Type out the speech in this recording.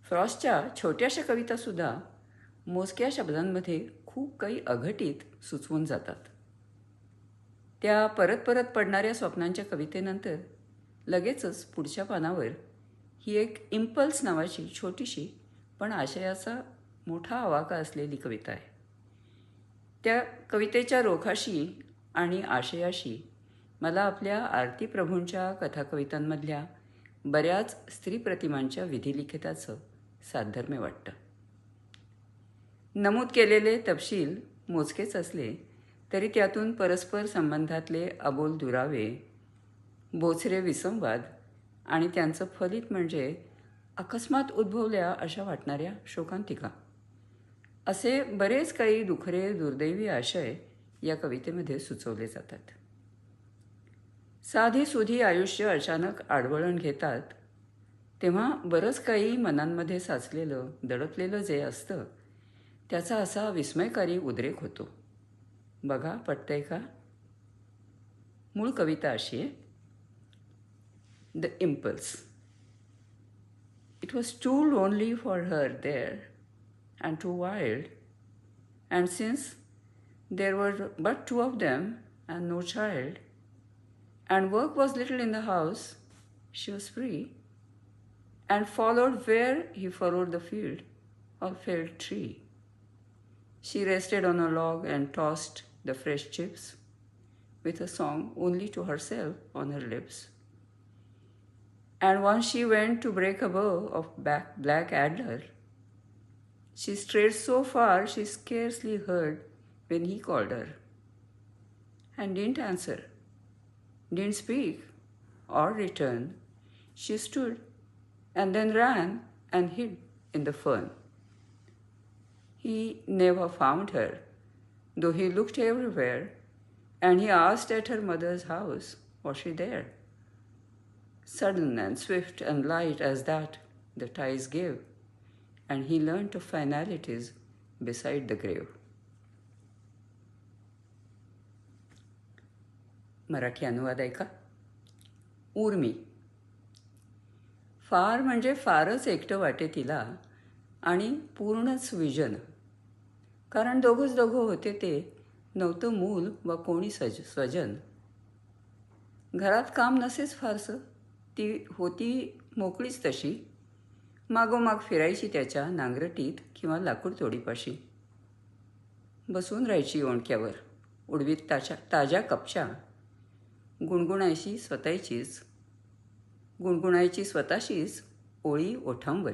फ्रॉस्टच्या छोट्याशा कवितासुद्धा मोजक्या शब्दांमध्ये खूप काही अघटित सुचवून जातात. त्या परत परत पडणाऱ्या स्वप्नांच्या कवितेनंतर लगेचच पुढच्या पानावर ही एक इम्पल्स नावाची छोटीशी पण आशयाचा मोठा आवाका असलेली कविता आहे. त्या कवितेच्या रोखाशी आणि आशयाशी मला आपल्या आरती प्रभूंच्या कथाकवितांमधल्या बऱ्याच स्त्रीप्रतिमांच्या विधिलिखिताचं साधर्म्य वाटतं. नमूद केलेले तपशील मोजकेच असले तरी त्यातून परस्पर संबंधातले अबोल दुरावे, बोचरे विसंवाद आणि त्यांचं फलित म्हणजे अकस्मात उद्भवल्या अशा वाटणाऱ्या शोकांतिका असे बरेच काही दुखरे दुर्दैवी आशय या कवितेमध्ये सुचवले जातात. साधी सुधी आयुष्य अचानक आडवळण घेतात तेव्हा बरंच काही मनांमध्ये साचलेलं दडपलेलं जे असतं त्याचा असा विस्मयकारी उद्रेक होतो. बघा पटतंय का? मूळ कविता अशी आहे. The impulse. It was too lonely for her there, and too wild, and since there were but two of them and no child, and work was little in the house, she was free, and followed where he followed the field or felled tree. She rested on a log and tossed the fresh chips, with a song only to herself on her lips. And once she went to break a bow of black adder. She strayed so far she scarcely heard when he called her, and didn't answer, didn't speak or return. She stood and then ran and hid in the fern. He never found her, though he looked everywhere, and he asked at her mother's house, was she there? Sudden and swift and light as that, the ties gave, and he learned of finalities beside the grave. Marathi अनुवाद ऐका. उर्मी. फार म्हणजे फारच एकटं वाटे तिला आणि पूर्णच विजन. कारण दोघंच दोघं होते ते, नव्हतं मूल व कोणी स्वजन. घरात काम नसेच फारसं, ती होती मोकळीच तशी. मागोमाग फिरायची त्याच्या नांगरटीत किंवा लाकूड तोडीपाशी. बसून राहायची ओंडक्यावर उडवीत ताज्या कपच्या. गुणगुणायची स्वतःशीच ओळी ओठांवर.